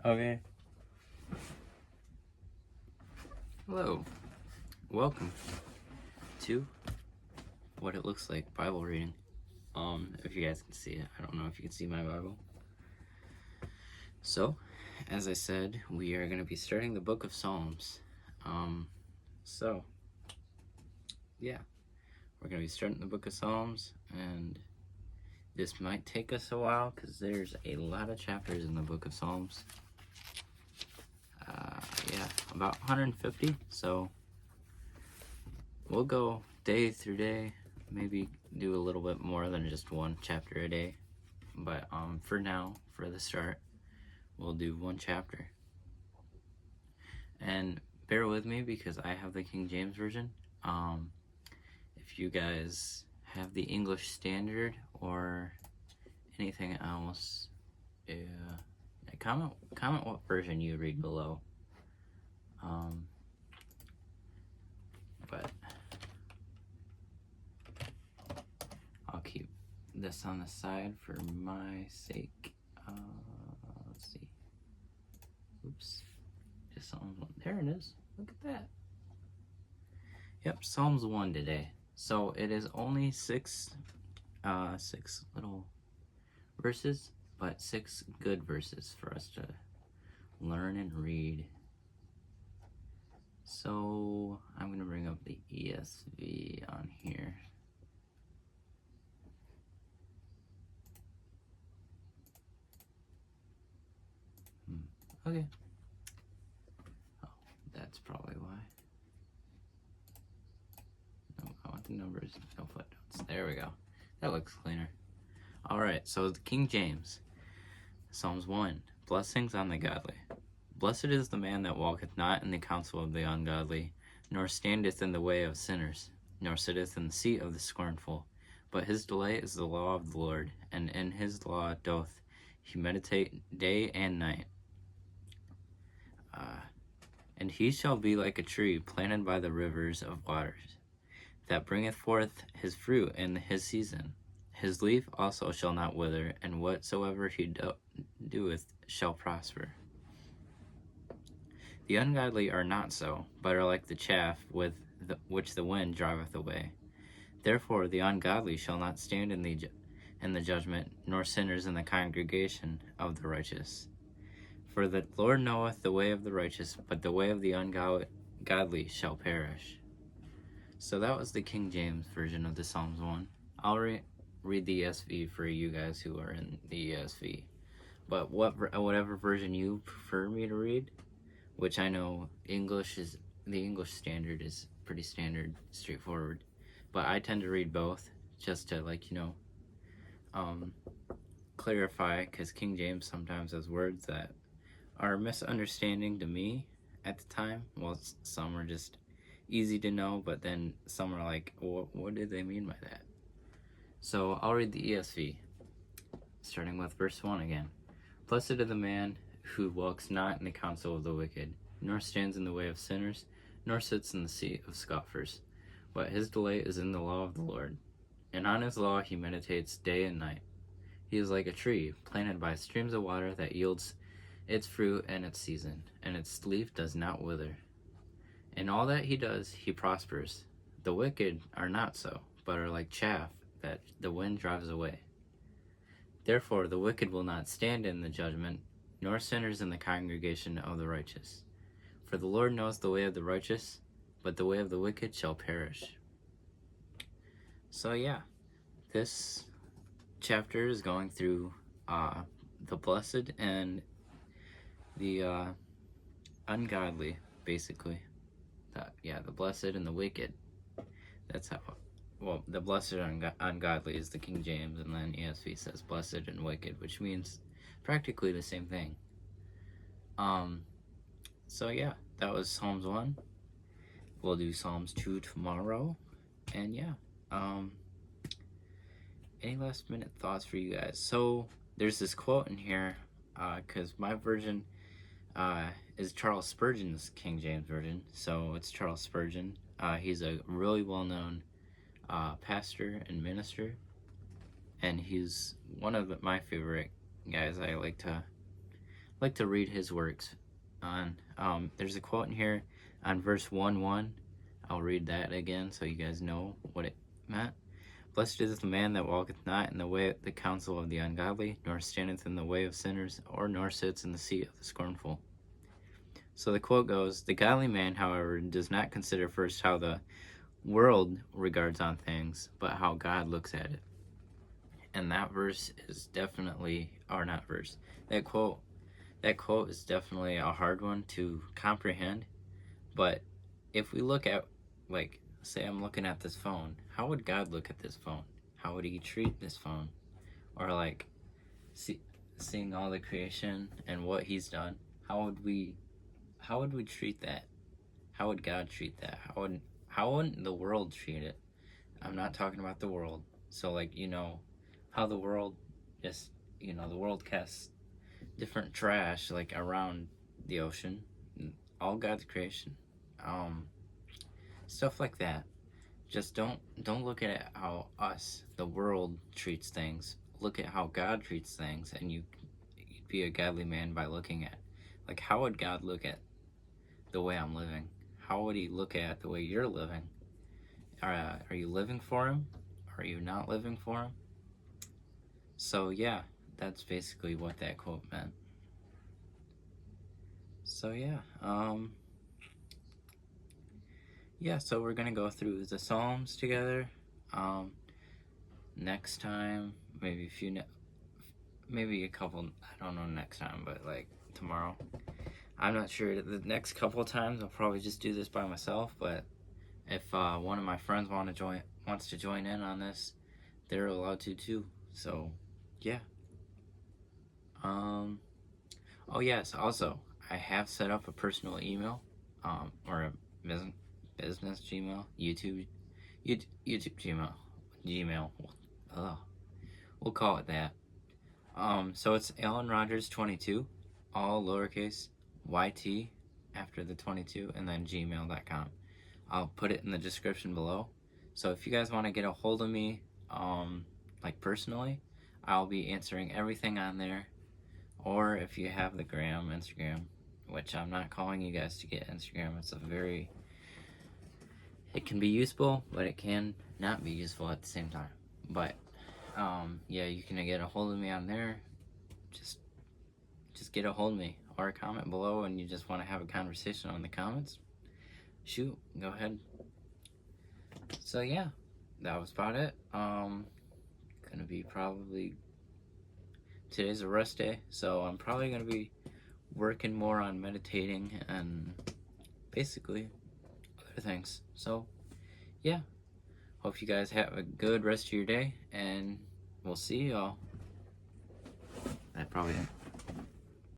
Okay. Hello. Welcome to what it looks like Bible reading. If you guys can see it. I don't know if you can see my Bible. So, as I said, we are going to be starting the book of Psalms. Yeah. We're going to be starting the book of Psalms, and this might take us a while because there's a lot of chapters in the book of Psalms. About 150, so we'll go day through day, maybe do a little bit more than just one chapter a day, but for now, for the start, we'll do one chapter. And bear with me because I have the King James Version. If you guys have the English Standard or anything else, comment what version you read below. But I'll keep this on the side for my sake. Let's see. Oops. Just Psalms 1. There it is. Look at that. Yep, Psalms 1 today. So it is only six little verses, but 6 good verses for us to learn and read. So I'm going to bring up the ESV on here. Okay. Oh, that's probably why. No, I want the numbers, no footnotes. There we go. That looks cleaner. Alright, so the King James. Psalms 1. Blessings on the godly. Blessed is the man that walketh not in the counsel of the ungodly, nor standeth in the way of sinners, nor sitteth in the seat of the scornful. But his delight is the law of the Lord, and in his law doth he meditate day and night. And he shall be like a tree planted by the rivers of waters, that bringeth forth his fruit in his season. His leaf also shall not wither, and whatsoever he doeth shall prosper. The ungodly are not so, but are like the chaff which the wind driveth away. Therefore the ungodly shall not stand in the judgment, nor sinners in the congregation of the righteous. For the Lord knoweth the way of the righteous, but the way of the ungodly shall perish. So that was the King James version of the Psalms 1. I'll read the ESV for you guys who are in the ESV. But whatever version you prefer me to read, which I know the English Standard is pretty standard, straightforward. But I tend to read both just to clarify, because King James sometimes has words that are misunderstanding to me at the time. Well, some are just easy to know, but then some are like, what did they mean by that? So I'll read the ESV, starting with verse 1 again. Blessed is the man who walks not in the counsel of the wicked, nor stands in the way of sinners, nor sits in the seat of scoffers. But his delight is in the law of the Lord, and on his law he meditates day and night. He is like a tree planted by streams of water that yields its fruit in its season, and its leaf does not wither. In all that he does, he prospers. The wicked are not so, but are like chaff that the wind drives away. Therefore the wicked will not stand in the judgment, nor sinners in the congregation of the righteous. For the Lord knows the way of the righteous, but the way of the wicked shall perish. So yeah, this chapter is going through the blessed and the ungodly, basically. The blessed and the wicked. That's how. Well, the blessed and ungodly is the King James, and then ESV says blessed and wicked, which means practically the same thing. So yeah, that was Psalms 1. We'll do Psalms 2 tomorrow, and yeah. Any last minute thoughts for you guys? So there's this quote in here, because my version is Charles Spurgeon's King James Version. So it's Charles Spurgeon. He's a really well-known pastor and minister, and he's one of my favorite guys I like like to read his works. On there's a quote in here on verse 1:1. I'll read that again so you guys know what it meant. Blessed is the man that walketh not in the way the counsel of the ungodly, nor standeth in the way of sinners, or nor sits in the seat of the scornful. So the quote goes, the godly man, however, does not consider first how the world regards on things, but how God looks at it. And that verse is definitely, or not verse, that quote is definitely a hard one to comprehend. But if we look at, like, say I'm looking at this phone, how would God look at this phone? How would he treat this phone? Or like seeing all the creation and what he's done, how would we treat that? How would God treat that? How wouldn't the world treat it? I'm not talking about the world. So like, how the world just, the world casts different trash like around the ocean, all God's creation. Stuff like that. Just don't look at how the world treats things. Look at how God treats things, and you'd be a godly man by looking at, like, how would God look at the way I'm living? How would he look at the way you're living? Are you living for him? Are you not living for him? So yeah, that's basically what that quote meant. So yeah, so we're gonna go through the Psalms together. Next time, maybe a couple. I don't know next time, but like tomorrow. I'm not sure. The next couple of times, I'll probably just do this by myself. But if one of my friends wants to join in on this, they're allowed to too. So yeah. Oh yes. Also, I have set up a personal email, or a business Gmail, YouTube Gmail. We'll call it that. So it's Alan Rogers 22, all lowercase, YT after the 22, and then gmail.com. I'll put it in the description below. So if you guys want to get a hold of me, like personally, I'll be answering everything on there. Or if you have the Instagram, which I'm not calling you guys to get Instagram. It can be useful, but it can not be useful at the same time. But yeah, you can get a hold of me on there. Just get a hold of me, or comment below, and you just want to have a conversation on the comments. Shoot, go ahead. So yeah, that was about it. Gonna be today's a rest day, so I'm probably gonna be working more on meditating and basically other things. So yeah, hope you guys have a good rest of your day, and we'll see y'all. That probably